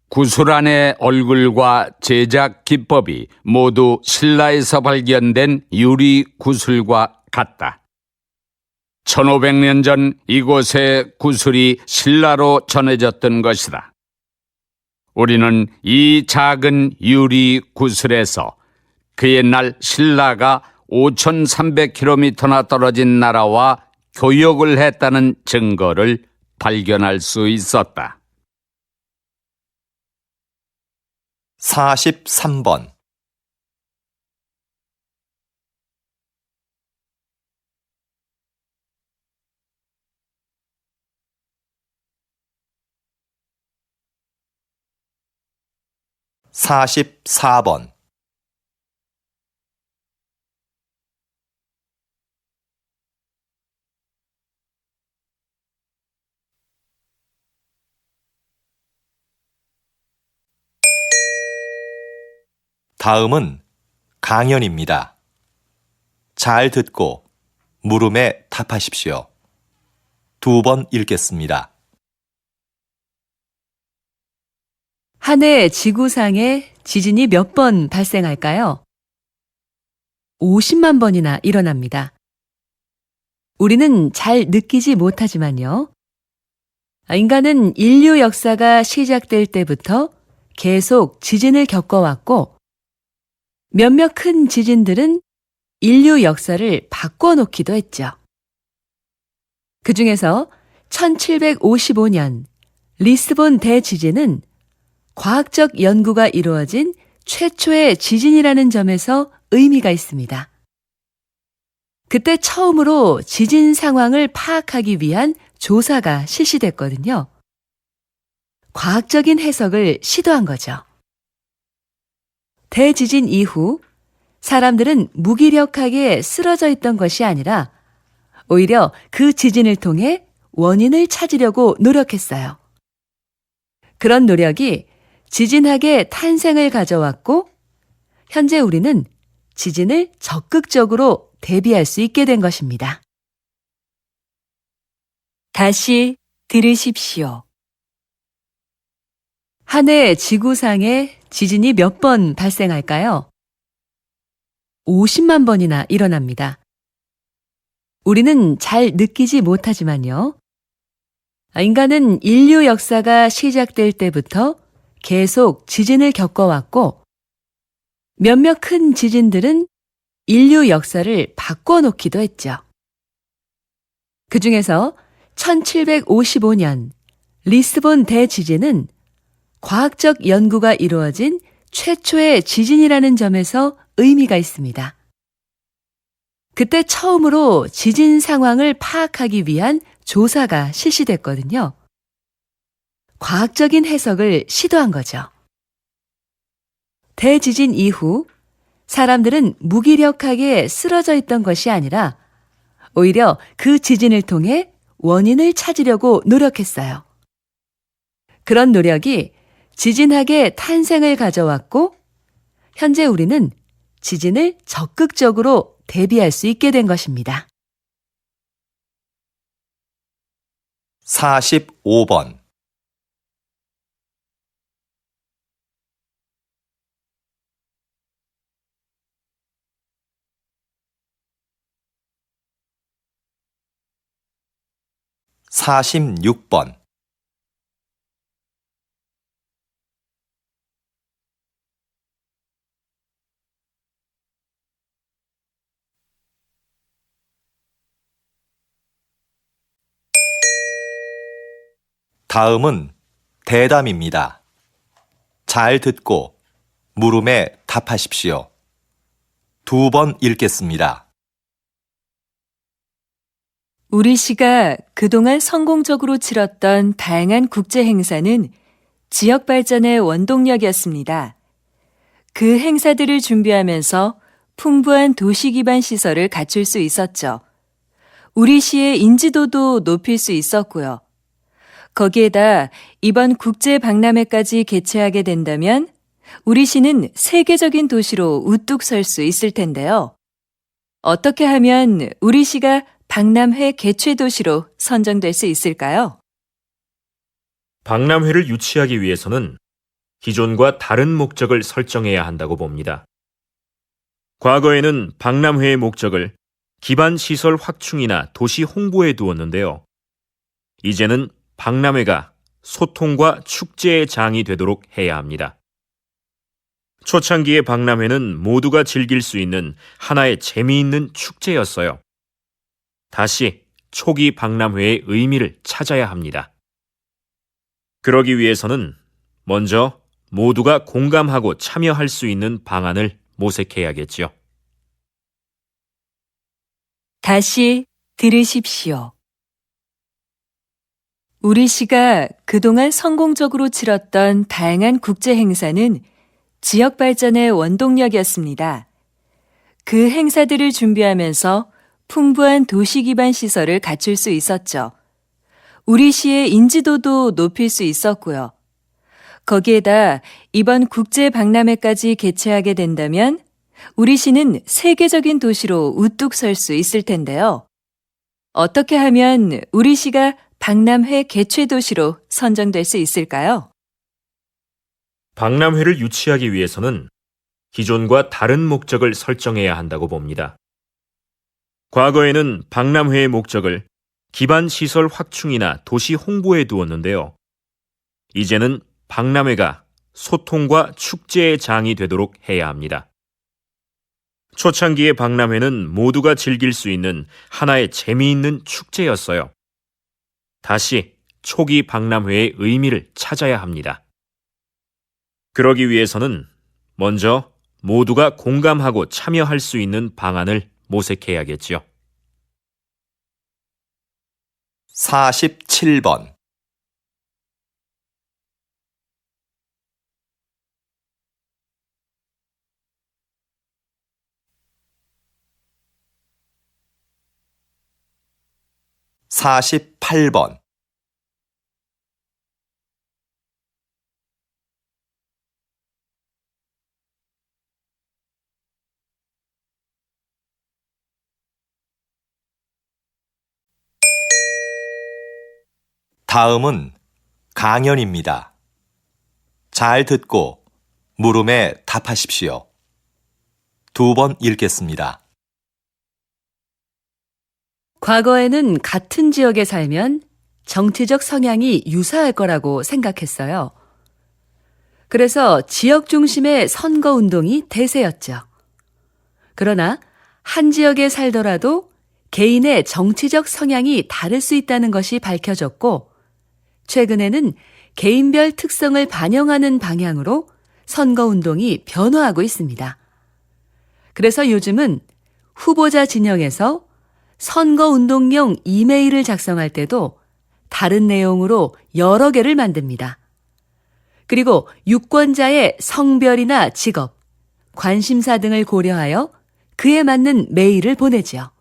구슬 안의 얼굴과 제작 기법이 모두 신라에서 발견된 유리 구슬과 같다. 1500년 전 이곳의 구슬이 신라로 전해졌던 것이다. 우리는 이 작은 유리 구슬에서 그 옛날 신라가 5300km나 떨어진 나라와 교역을 했다는 증거를 발견할 수 있었다. 43번. 사십사 번. 다음은 강연입니다. 잘 듣고 물음에 답하십시오. 2번 읽겠습니다. 한 해 지구상에 지진이 몇 번 발생할까요? 50만 번이나 일어납니다. 우리는 잘 느끼지 못하지만요. 인간은 인류 역사가 시작될 때부터 계속 지진을 겪어왔고, 몇몇 큰 지진들은 인류 역사를 바꿔놓기도 했죠. 그 중에서 1755년 리스본 대지진은 과학적 연구가 이루어진 최초의 지진이라는 점에서 의미가 있습니다. 그때 처음으로 지진 상황을 파악하기 위한 조사가 실시됐거든요. 과학적인 해석을 시도한 거죠. 대지진 이후 사람들은 무기력하게 쓰러져 있던 것이 아니라 오히려 그 지진을 통해 원인을 찾으려고 노력했어요. 그런 노력이 지진학의 탄생을 가져왔고, 현재 우리는 지진을 적극적으로 대비할 수 있게 된 것입니다. 다시 들으십시오. 한 해 지구상에 지진이 몇 번 발생할까요? 50만 번이나 일어납니다. 우리는 잘 느끼지 못하지만요. 인간은 인류 역사가 시작될 때부터 계속 지진을 겪어왔고, 몇몇 큰 지진들은 인류 역사를 바꿔놓기도 했죠. 그 중에서 1755년 리스본 대지진은 과학적 연구가 이루어진 최초의 지진이라는 점에서 의미가 있습니다. 그때 처음으로 지진 상황을 파악하기 위한 조사가 실시됐거든요. 과학적인 해석을 시도한 거죠. 대지진 이후 사람들은 무기력하게 쓰러져 있던 것이 아니라 오히려 그 지진을 통해 원인을 찾으려고 노력했어요. 그런 노력이 지진학의 탄생을 가져왔고, 현재 우리는 지진을 적극적으로 대비할 수 있게 된 것입니다. 45번. 사십육 번. 다음은 대담입니다. 잘 듣고 물음에 답하십시오. 2번 읽겠습니다. 우리 시가 그동안 성공적으로 치렀던 다양한 국제 행사는 지역 발전의 원동력이었습니다. 그 행사들을 준비하면서 풍부한 도시 기반 시설을 갖출 수 있었죠. 우리 시의 인지도도 높일 수 있었고요. 거기에다 이번 국제 박람회까지 개최하게 된다면 우리 시는 세계적인 도시로 우뚝 설 수 있을 텐데요. 어떻게 하면 우리 시가 박람회 개최 도시로 선정될 수 있을까요? 박람회를 유치하기 위해서는 기존과 다른 목적을 설정해야 한다고 봅니다. 과거에는 박람회의 목적을 기반 시설 확충이나 도시 홍보에 두었는데요. 이제는 박람회가 소통과 축제의 장이 되도록 해야 합니다. 초창기의 박람회는 모두가 즐길 수 있는 하나의 재미있는 축제였어요. 다시 초기 박람회의 의미를 찾아야 합니다. 그러기 위해서는 먼저 모두가 공감하고 참여할 수 있는 방안을 모색해야겠지요. 다시 들으십시오. 우리 시가 그동안 성공적으로 치렀던 다양한 국제 행사는 지역 발전의 원동력이었습니다. 그 행사들을 준비하면서 풍부한 도시 기반 시설을 갖출 수 있었죠. 우리 시의 인지도도 높일 수 있었고요. 거기에다 이번 국제 박람회까지 개최하게 된다면 우리 시는 세계적인 도시로 우뚝 설 수 있을 텐데요. 어떻게 하면 우리 시가 박람회 개최 도시로 선정될 수 있을까요? 박람회를 유치하기 위해서는 기존과 다른 목적을 설정해야 한다고 봅니다. 과거에는 박람회의 목적을 기반 시설 확충이나 도시 홍보에 두었는데요. 이제는 박람회가 소통과 축제의 장이 되도록 해야 합니다. 초창기의 박람회는 모두가 즐길 수 있는 하나의 재미있는 축제였어요. 다시 초기 박람회의 의미를 찾아야 합니다. 그러기 위해서는 먼저 모두가 공감하고 참여할 수 있는 방안을 모색해야겠지요. 47번. (48번) 다음은 강연입니다. 잘 듣고 물음에 답하십시오. 2번 읽겠습니다. 과거에는 같은 지역에 살면 정치적 성향이 유사할 거라고 생각했어요. 그래서 지역 중심의 선거 운동이 대세였죠. 그러나 한 지역에 살더라도 개인의 정치적 성향이 다를 수 있다는 것이 밝혀졌고, 최근에는 개인별 특성을 반영하는 방향으로 선거 운동이 변화하고 있습니다. 그래서 요즘은 후보자 진영에서 선거 운동용 이메일을 작성할 때도 다른 내용으로 여러 개를 만듭니다. 그리고 유권자의 성별이나 직업, 관심사 등을 고려하여 그에 맞는 메일을 보내지요.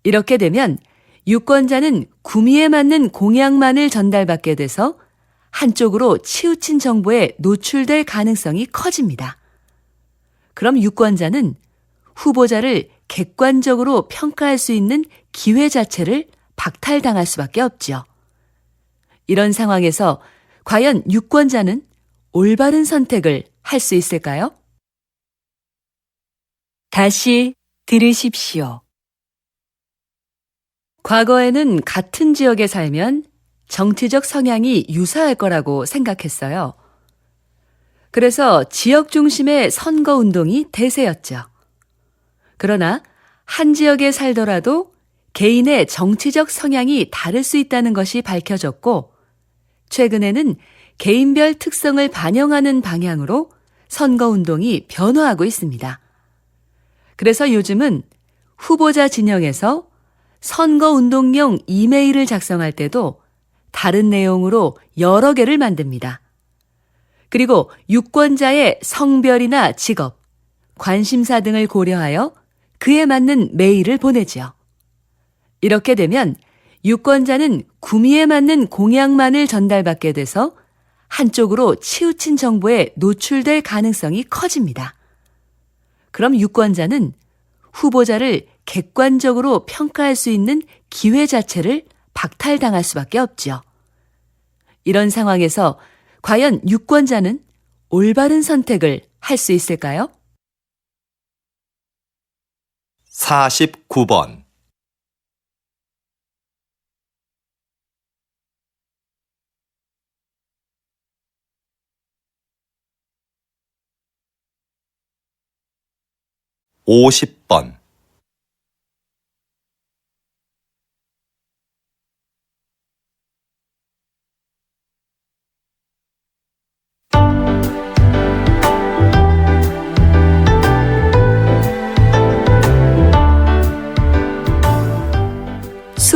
이렇게 되면 유권자는 구미에 맞는 공약만을 전달받게 돼서 한쪽으로 치우친 정보에 노출될 가능성이 커집니다. 그럼 유권자는 후보자를 객관적으로 평가할 수 있는 기회 자체를 박탈당할 수밖에 없죠. 이런 상황에서 과연 유권자는 올바른 선택을 할 수 있을까요? 다시 들으십시오. 과거에는 같은 지역에 살면 정치적 성향이 유사할 거라고 생각했어요. 그래서 지역 중심의 선거 운동이 대세였죠. 그러나 한 지역에 살더라도 개인의 정치적 성향이 다를 수 있다는 것이 밝혀졌고, 최근에는 개인별 특성을 반영하는 방향으로 선거 운동이 변화하고 있습니다. 그래서 요즘은 후보자 진영에서 선거 운동용 이메일을 작성할 때도 다른 내용으로 여러 개를 만듭니다. 그리고 유권자의 성별이나 직업, 관심사 등을 고려하여 그에 맞는 메일을 보내지요. 이렇게 되면 유권자는 구미에 맞는 공약만을 전달받게 돼서 한쪽으로 치우친 정보에 노출될 가능성이 커집니다. 그럼 유권자는 후보자를 객관적으로 평가할 수 있는 기회 자체를 박탈당할 수밖에 없죠. 이런 상황에서 과연 유권자는 올바른 선택을 할 수 있을까요? 49번. (50번)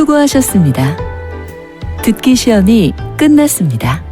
수고하셨습니다. 듣기 시험이 끝났습니다.